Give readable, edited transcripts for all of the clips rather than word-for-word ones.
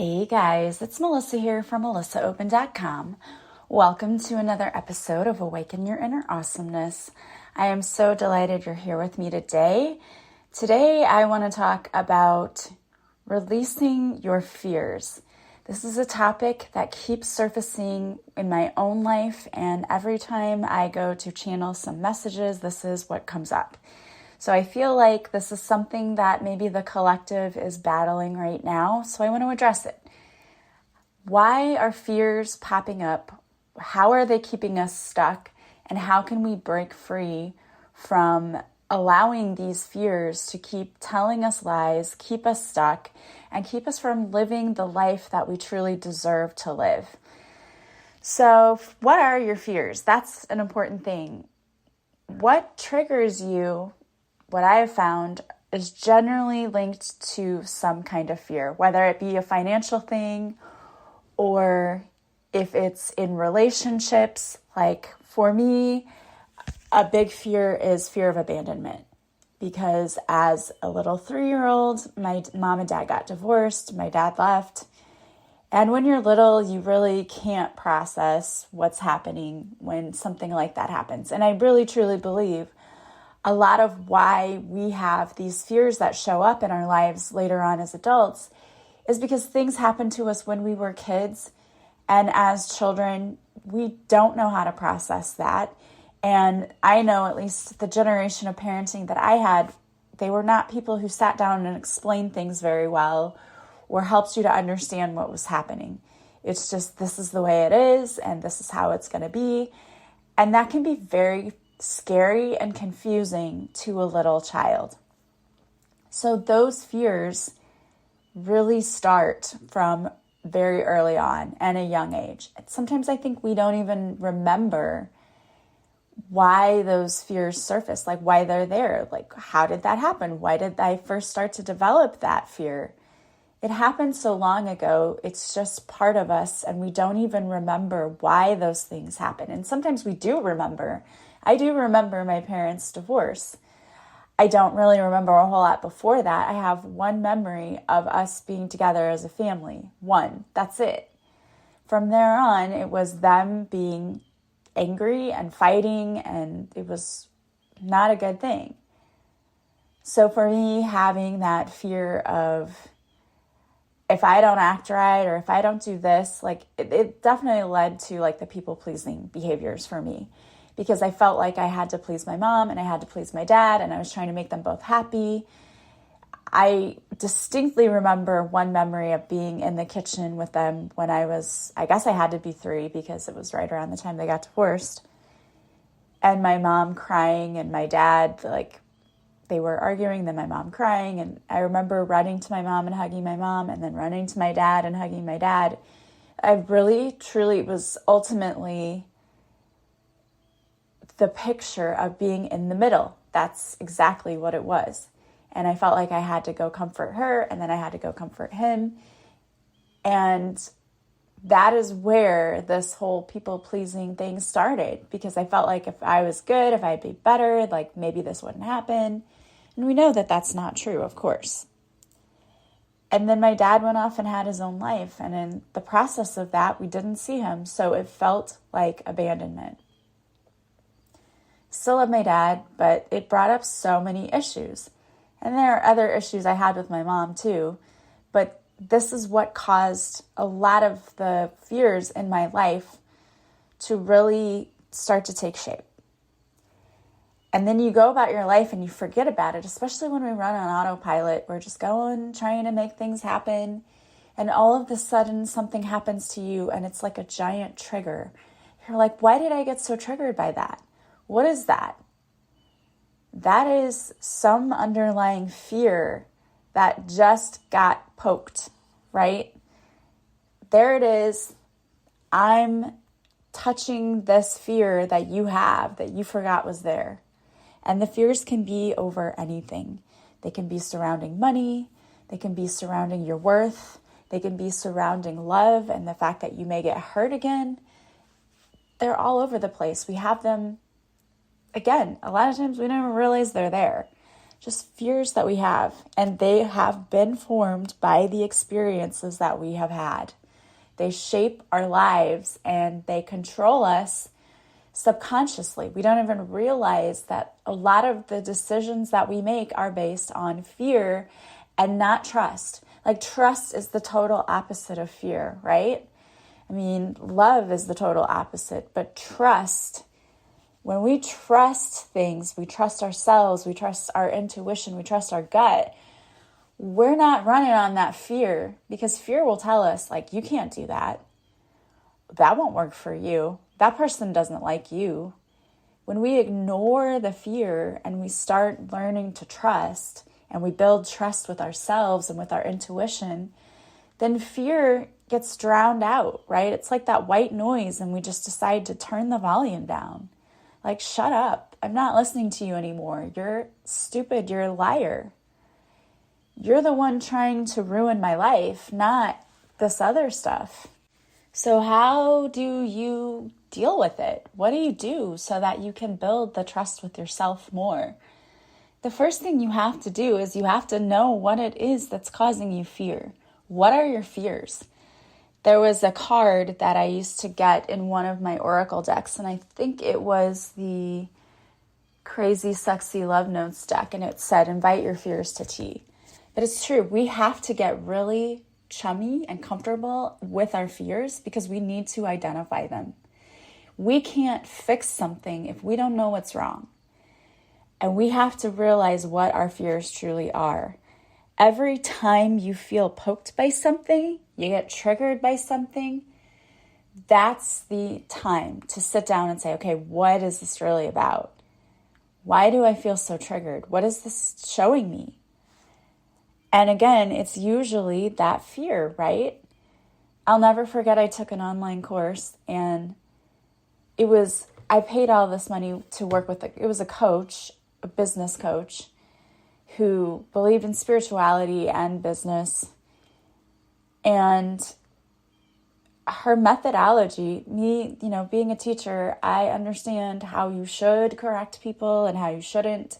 Hey guys, it's Melissa here from melissaopen.com. Welcome to another episode of Awaken Your Inner Awesomeness. I am so delighted you're here with me today. Today I want to talk about releasing your fears. This is a topic that keeps surfacing in my own life, and every time I go to channel some messages, this is what comes up. So I feel like this is something that maybe the collective is battling right now, so I want to address it. Why are fears popping up? How are they keeping us stuck? And how can we break free from allowing these fears to keep telling us lies, keep us stuck, and keep us from living the life that we truly deserve to live? So what are your fears? That's an important thing. What triggers you? What I have found is generally linked to some kind of fear, whether it be a financial thing or if it's in relationships. Like for me, a big fear is fear of abandonment, because as a little 3-year-old, my mom and dad got divorced, my dad left. And when you're little, you really can't process what's happening when something like that happens. And I really, truly believe a lot of why we have these fears that show up in our lives later on as adults is because things happened to us when we were kids. And as children, we don't know how to process that. And I know at least the generation of parenting that I had, they were not people who sat down and explained things very well or helped you to understand what was happening. It's just, this is the way it is, and this is how it's going to be. And that can be very scary and confusing to a little child. So those fears really start from very early on and a young age. Sometimes I think we don't even remember why those fears surface, like why they're there. Like, how did that happen? Why did I first start to develop that fear? It happened so long ago. It's just part of us, and we don't even remember why those things happen. And sometimes we do remember. I do remember my parents' divorce. I don't really remember a whole lot before that. I have one memory of us being together as a family. One. That's it. From there on, it was them being angry and fighting, and it was not a good thing. So for me, having that fear of if I don't act right or if I don't do this, like it definitely led to like the people-pleasing behaviors for me. Because I felt like I had to please my mom and I had to please my dad, and I was trying to make them both happy. I distinctly remember one memory of being in the kitchen with them when I guess I had to be 3 because it was right around the time they got divorced. And my mom crying and my dad, like they were arguing, then my mom crying. And I remember running to my mom and hugging my mom, and then running to my dad and hugging my dad. I really, truly was ultimately the picture of being in the middle. That's exactly what it was. And I felt like I had to go comfort her, and then I had to go comfort him. And that is where this whole people-pleasing thing started, because I felt like if I was good, if I'd be better, like maybe this wouldn't happen. And we know that that's not true, of course. And then my dad went off and had his own life. And in the process of that, we didn't see him. So it felt like abandonment. Still love my dad, but it brought up so many issues. And there are other issues I had with my mom too, but this is what caused a lot of the fears in my life to really start to take shape. And then you go about your life and you forget about it, especially when we run on autopilot. We're just going, trying to make things happen. And all of a sudden something happens to you and it's like a giant trigger. You're like, why did I get so triggered by that? What is that? That is some underlying fear that just got poked, right? There it is. I'm touching this fear that you have, that you forgot was there. And the fears can be over anything. They can be surrounding money. They can be surrounding your worth. They can be surrounding love and the fact that you may get hurt again. They're all over the place. We have them. Again, a lot of times we don't even realize they're there. just fears that we have, and they have been formed by the experiences that we have had. They shape our lives and they control us subconsciously. We don't even realize that a lot of the decisions that we make are based on fear and not trust. Like, trust is the total opposite of fear, right? I mean, love is the total opposite, but trust, when we trust things, we trust ourselves, we trust our intuition, we trust our gut, we're not running on that fear, because fear will tell us, like, you can't do that. That won't work for you. That person doesn't like you. When we ignore the fear and we start learning to trust, and we build trust with ourselves and with our intuition, then fear gets drowned out, right? It's like that white noise, and we just decide to turn the volume down. Like, shut up. I'm not listening to you anymore. You're stupid. You're a liar. You're the one trying to ruin my life, not this other stuff. So how do you deal with it? What do you do so that you can build the trust with yourself more? The first thing you have to do is you have to know what it is that's causing you fear. What are your fears? There was a card that I used to get in one of my oracle decks, and I think it was the Crazy Sexy Love Notes deck, and it said, invite your fears to tea. But it's true, we have to get really chummy and comfortable with our fears because we need to identify them. We can't fix something if we don't know what's wrong. And we have to realize what our fears truly are. Every time you feel poked by something, you get triggered by something, that's the time to sit down and say, okay, what is this really about? Why do I feel so triggered? What is this showing me? And again, it's usually that fear, right? I'll never forget, I took an online course, and I paid all this money to work with, it was a coach, a business coach, who believed in spirituality and business. And her methodology, me, being a teacher, I understand how you should correct people and how you shouldn't.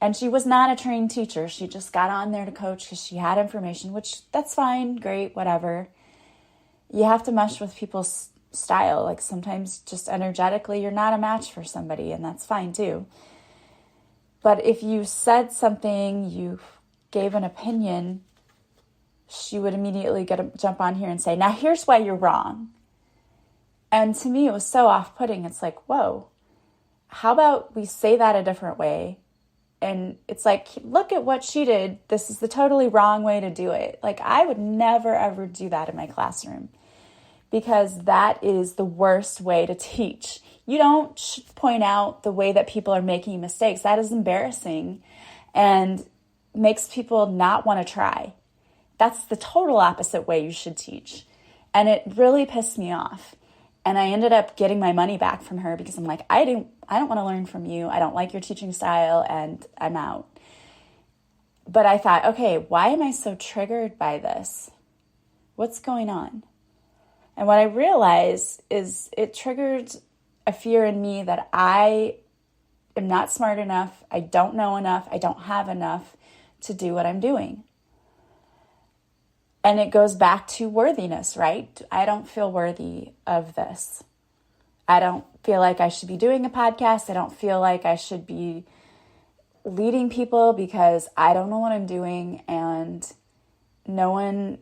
And she was not a trained teacher. She just got on there to coach because she had information, which that's fine, great, whatever. You have to mesh with people's style. Like, sometimes just energetically, you're not a match for somebody, and that's fine too. But if you said something, you gave an opinion, she would immediately jump on here and say, now here's why you're wrong. And to me, it was so off-putting. It's like, whoa, how about we say that a different way? And it's like, look at what she did. This is the totally wrong way to do it. Like, I would never, ever do that in my classroom, because that is the worst way to teach. You don't point out the way that people are making mistakes. That is embarrassing and makes people not want to try. That's the total opposite way you should teach. And it really pissed me off. And I ended up getting my money back from her because I'm like, I don't want to learn from you. I don't like your teaching style, and I'm out. But I thought, okay, why am I so triggered by this? What's going on? And what I realized is it triggered a fear in me that I am not smart enough, I don't know enough, I don't have enough to do what I'm doing. And it goes back to worthiness, right? I don't feel worthy of this. I don't feel like I should be doing a podcast. I don't feel like I should be leading people because I don't know what I'm doing, and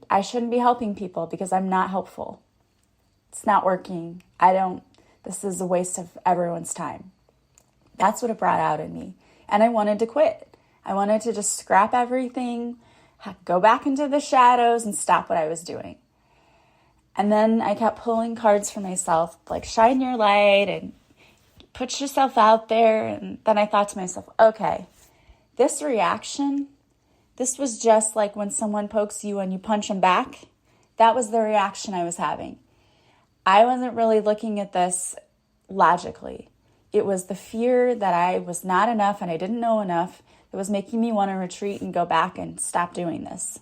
I shouldn't be helping people because I'm not helpful. It's not working. This is a waste of everyone's time. That's what it brought out in me. And I wanted to quit. I wanted to just scrap everything, go back into the shadows and stop what I was doing. And then I kept pulling cards for myself, like shine your light and put yourself out there. And then I thought to myself, okay, this reaction, this was just like when someone pokes you and you punch them back. That was the reaction I was having. I wasn't really looking at this logically. It was the fear that I was not enough and I didn't know enough that was making me want to retreat and go back and stop doing this.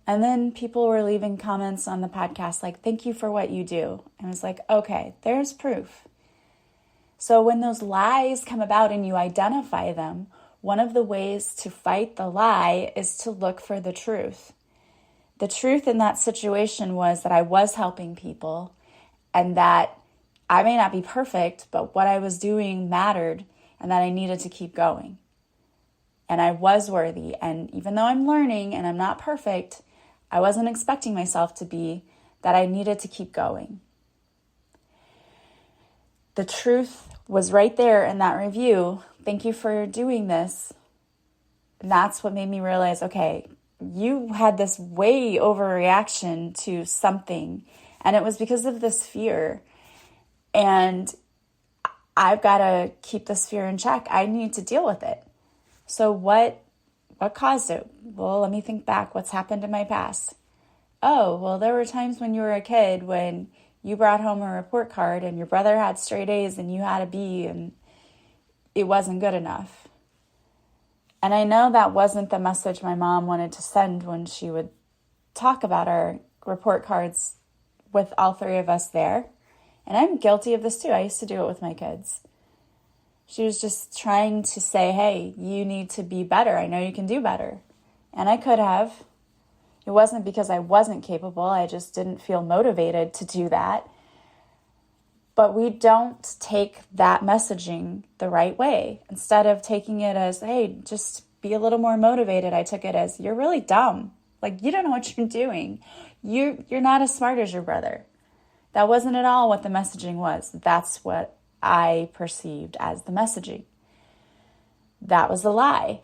And then people were leaving comments on the podcast like, thank you for what you do. And I was like, okay, there's proof. So when those lies come about and you identify them, one of the ways to fight the lie is to look for the truth. The truth in that situation was that I was helping people and that I may not be perfect, but what I was doing mattered and that I needed to keep going. And I was worthy. And even though I'm learning and I'm not perfect, I wasn't expecting myself to be, that I needed to keep going. The truth was right there in that review. Thank you for doing this. And that's what made me realize, okay, you had this way overreaction to something, and it was because of this fear. And I've got to keep this fear in check. I need to deal with it. So what caused it? Well, let me think back. What's happened in my past? Oh, well, there were times when you were a kid when you brought home a report card and your brother had straight A's and you had a B and it wasn't good enough. And I know that wasn't the message my mom wanted to send when she would talk about our report cards with all three of us there. And I'm guilty of this too. I used to do it with my kids. She was just trying to say, hey, you need to be better. I know you can do better. And I could have. It wasn't because I wasn't capable. I just didn't feel motivated to do that. But we don't take that messaging the right way. Instead of taking it as, hey, just be a little more motivated, I took it as, you're really dumb. Like, you don't know what you're doing. You're not as smart as your brother. That wasn't at all what the messaging was. That's what I perceived as the messaging. That was the lie.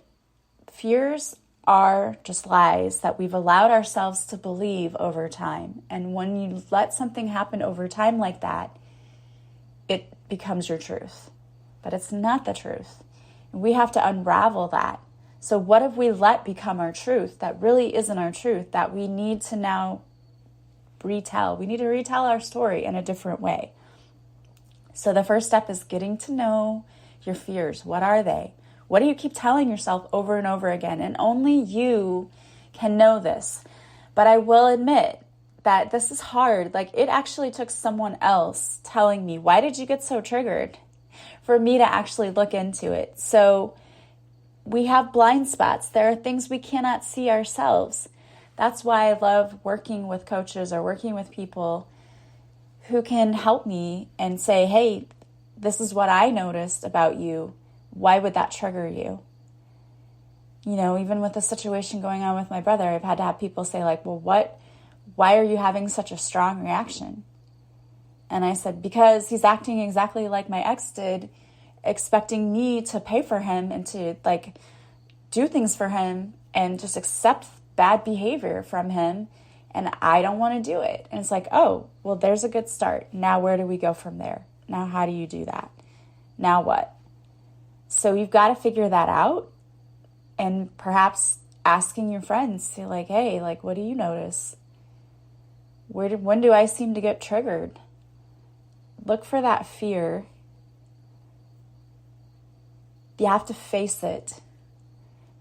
Fears are just lies that we've allowed ourselves to believe over time. And when you let something happen over time like that, it becomes your truth. But it's not the truth. And we have to unravel that. So what have we let become our truth that really isn't our truth, that we need to now retell? We need to retell our story in a different way. So the first step is getting to know your fears. What are they? What do you keep telling yourself over and over again? And only you can know this. But I will admit that this is hard. Like, it actually took someone else telling me, why did you get so triggered, for me to actually look into it. So we have blind spots. There are things we cannot see ourselves. That's why I love working with coaches or working with people who can help me and say, hey, this is what I noticed about you. Why would that trigger you? You know, even with the situation going on with my brother, I've had to have people say like, well, why are you having such a strong reaction? And I said, because he's acting exactly like my ex did, expecting me to pay for him and to like do things for him and just accept bad behavior from him. And I don't want to do it. And it's like, oh, well, there's a good start. Now, where do we go from there? Now, how do you do that? Now what? So you've got to figure that out, and perhaps asking your friends, say like, hey, like, what do you notice? When do I seem to get triggered? Look for that fear. You have to face it,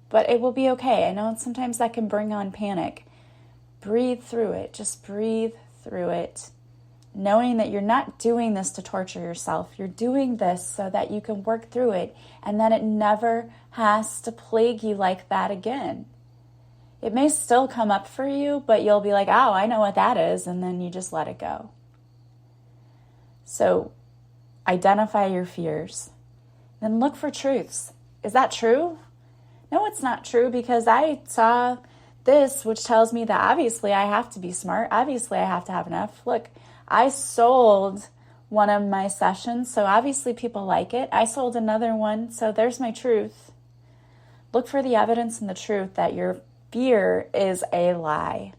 but it will be okay. I know sometimes that can bring on panic. Breathe through it. Just breathe through it. Knowing that you're not doing this to torture yourself. You're doing this so that you can work through it and then it never has to plague you like that again. It may still come up for you, but you'll be like, oh, I know what that is, and then you just let it go. So identify your fears. Then look for truths. Is that true? No, it's not true, because I saw this, which tells me that obviously I have to be smart. Obviously I have to have enough. Look, I sold one of my sessions, so obviously people like it. I sold another one, so there's my truth. Look for the evidence and the truth that your fear is a lie.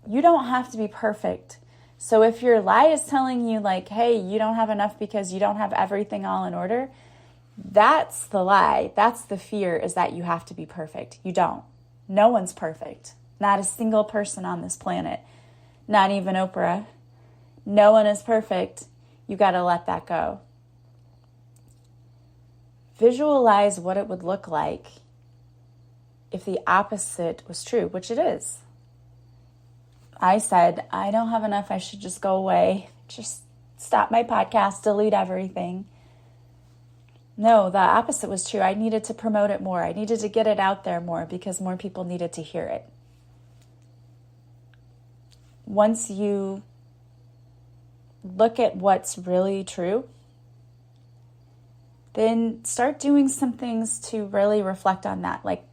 You don't have to be perfect. So if your lie is telling you like, hey, you don't have enough because you don't have everything all in order, that's the lie. That's the fear, is that you have to be perfect. You don't. No one's perfect. Not a single person on this planet. Not even Oprah. No one is perfect. You got to let that go. Visualize what it would look like if the opposite was true, which it is. I said, I don't have enough. I should just go away. Just stop my podcast, delete everything. No, the opposite was true. I needed to promote it more. I needed to get it out there more because more people needed to hear it. Once you look at what's really true, then start doing some things to really reflect on that. Like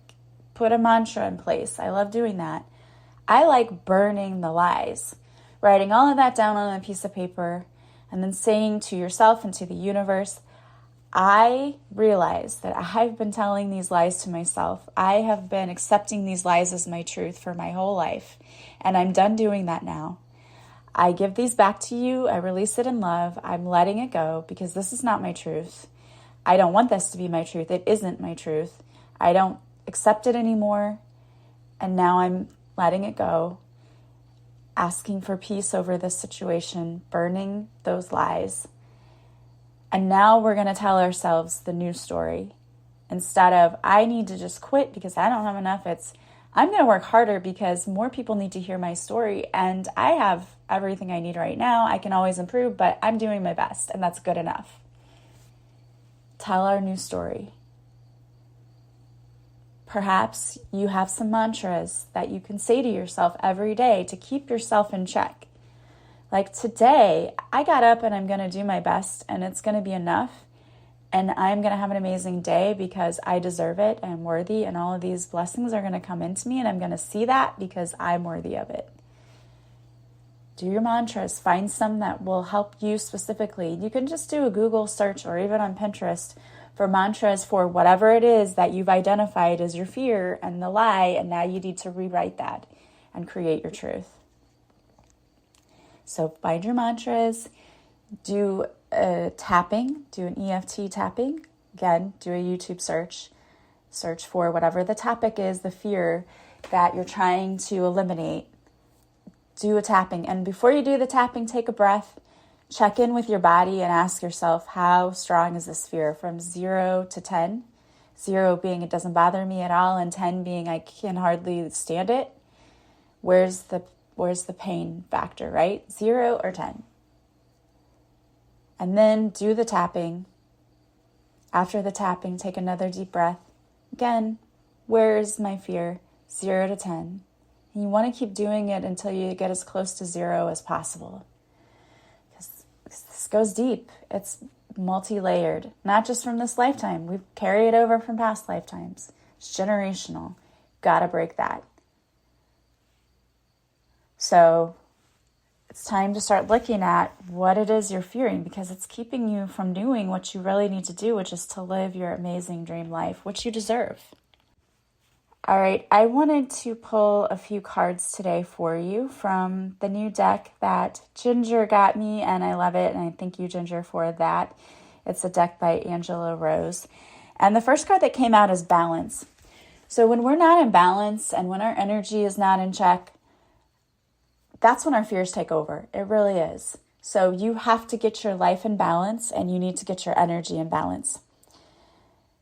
put a mantra in place. I love doing that. I like burning the lies, writing all of that down on a piece of paper and then saying to yourself and to the universe, I realize that I've been telling these lies to myself. I have been accepting these lies as my truth for my whole life, and I'm done doing that now. I give these back to you. I release it in love. I'm letting it go because this is not my truth. I don't want this to be my truth. It isn't my truth. I don't accept it anymore, and now I'm letting it go, asking for peace over this situation, burning those lies. And now we're going to tell ourselves the new story. Instead of, I need to just quit because I don't have enough, it's, I'm going to work harder because more people need to hear my story and I have everything I need right now. I can always improve, but I'm doing my best and that's good enough. Tell our new story. Perhaps you have some mantras that you can say to yourself every day to keep yourself in check. Like today, I got up and I'm going to do my best and it's going to be enough. And I'm going to have an amazing day because I deserve it. I'm worthy and all of these blessings are going to come into me and I'm going to see that because I'm worthy of it. Do your mantras. Find some that will help you specifically. You can just do a Google search or even on Pinterest for mantras for whatever it is that you've identified as your fear and the lie. And now you need to rewrite that and create your truth. So find your mantras, do a tapping, do an EFT tapping. Again, do a YouTube search for whatever the topic is, the fear that you're trying to eliminate. Do a tapping. And before you do the tapping, take a breath, check in with your body and ask yourself, how strong is this fear from 0 to 10? 0 being it doesn't bother me at all and 10 being I can hardly stand it. Where's the pain factor, right? 0 or 10. And then do the tapping. After the tapping, take another deep breath. Again, where is my fear? 0 to 10. And you want to keep doing it until you get as close to 0 as possible. Because this goes deep. It's multi-layered, not just from this lifetime. We carry it over from past lifetimes. It's generational. Gotta break that. So it's time to start looking at what it is you're fearing because it's keeping you from doing what you really need to do, which is to live your amazing dream life, which you deserve. All right, I wanted to pull a few cards today for you from the new deck that Ginger got me, and I love it, and I thank you, Ginger, for that. It's a deck by Angela Rose. And the first card that came out is balance. So when we're not in balance and when our energy is not in check, that's when our fears take over. It really is. So you have to get your life in balance and you need to get your energy in balance.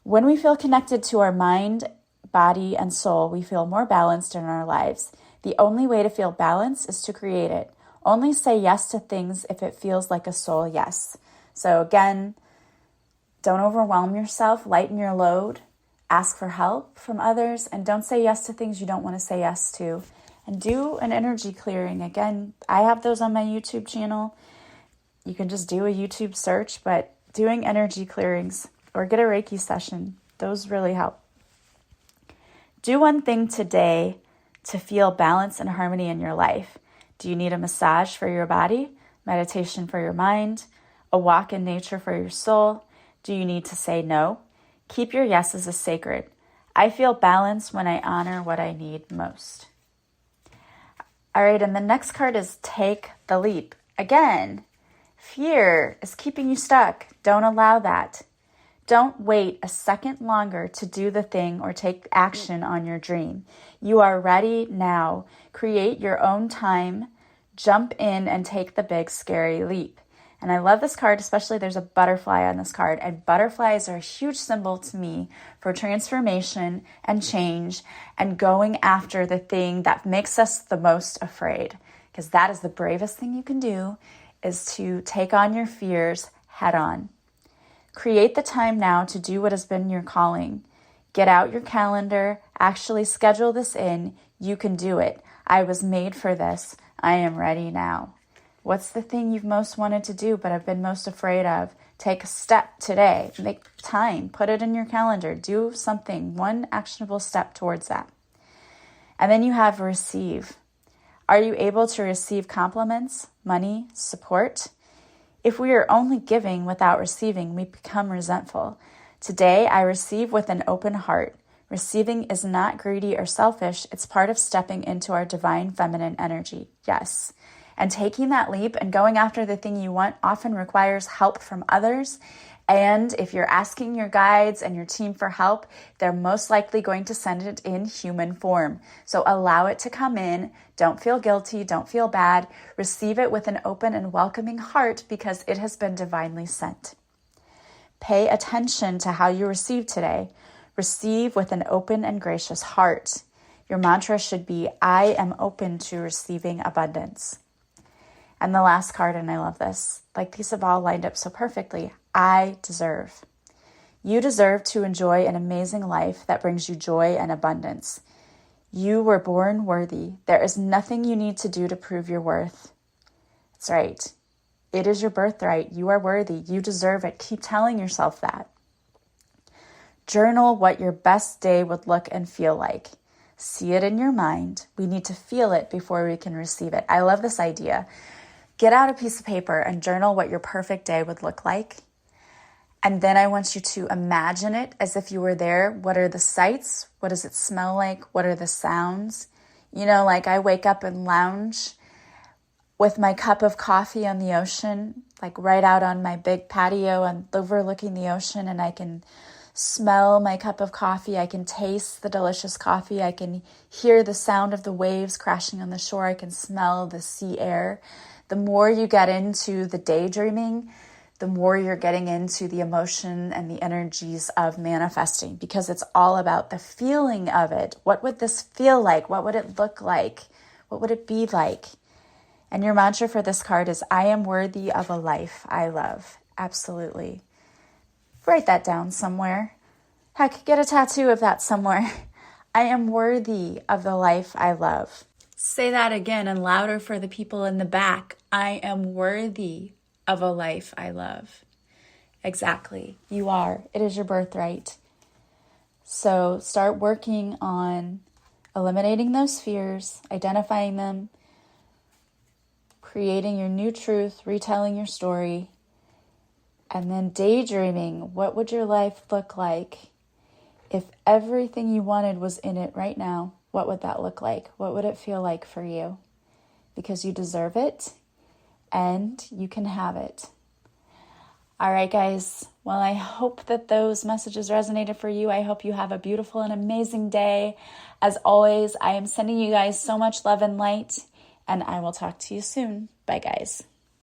When we feel connected to our mind, body, and soul, we feel more balanced in our lives. The only way to feel balance is to create it. Only say yes to things if it feels like a soul yes. So again, don't overwhelm yourself, lighten your load, ask for help from others, and don't say yes to things you don't want to say yes to. And do an energy clearing. Again, I have those on my YouTube channel. You can just do a YouTube search, but doing energy clearings or get a Reiki session, those really help. Do one thing today to feel balance and harmony in your life. Do you need a massage for your body, meditation for your mind, a walk in nature for your soul? Do you need to say no? Keep your yeses as sacred. I feel balanced when I honor what I need most. All right, and the next card is take the leap. Again, fear is keeping you stuck. Don't allow that. Don't wait a second longer to do the thing or take action on your dream. You are ready now. Create your own time. Jump in and take the big, scary leap. And I love this card, especially there's a butterfly on this card. And butterflies are a huge symbol to me for transformation and change and going after the thing that makes us the most afraid. Because that is the bravest thing you can do, is to take on your fears head on. Create the time now to do what has been your calling. Get out your calendar, actually schedule this in. You can do it. I was made for this. I am ready now. What's the thing you've most wanted to do but have been most afraid of? Take a step today. Make time. Put it in your calendar. Do something, one actionable step towards that. And then you have receive. Are you able to receive compliments, money, support? If we are only giving without receiving, we become resentful. Today, I receive with an open heart. Receiving is not greedy or selfish. It's part of stepping into our divine feminine energy. Yes. And taking that leap and going after the thing you want often requires help from others. And if you're asking your guides and your team for help, they're most likely going to send it in human form. So allow it to come in. Don't feel guilty. Don't feel bad. Receive it with an open and welcoming heart because it has been divinely sent. Pay attention to how you receive today. Receive with an open and gracious heart. Your mantra should be, I am open to receiving abundance. And the last card, and I love this, like these have all lined up so perfectly. I deserve. You deserve to enjoy an amazing life that brings you joy and abundance. You were born worthy. There is nothing you need to do to prove your worth. That's right. It is your birthright. You are worthy. You deserve it. Keep telling yourself that. Journal what your best day would look and feel like. See it in your mind. We need to feel it before we can receive it. I love this idea. Get out a piece of paper and journal what your perfect day would look like. And then I want you to imagine it as if you were there. What are the sights? What does it smell like? What are the sounds? You know, like I wake up and lounge with my cup of coffee on the ocean, like right out on my big patio and overlooking the ocean, and I can smell my cup of coffee. I can taste the delicious coffee. I can hear the sound of the waves crashing on the shore. I can smell the sea air. The more you get into the daydreaming, the more you're getting into the emotion and the energies of manifesting, because it's all about the feeling of it. What would this feel like? What would it look like? What would it be like? And your mantra for this card is, I am worthy of a life I love. Absolutely. Write that down somewhere. Heck, get a tattoo of that somewhere. I am worthy of the life I love. Say that again and louder for the people in the back. I am worthy of a life I love. Exactly. You are. It is your birthright. So start working on eliminating those fears, identifying them, creating your new truth, retelling your story, and then daydreaming. What would your life look like if everything you wanted was in it right now? What would that look like? What would it feel like for you? Because you deserve it and you can have it. All right, guys. Well, I hope that those messages resonated for you. I hope you have a beautiful and amazing day. As always, I am sending you guys so much love and light, and I will talk to you soon. Bye, guys.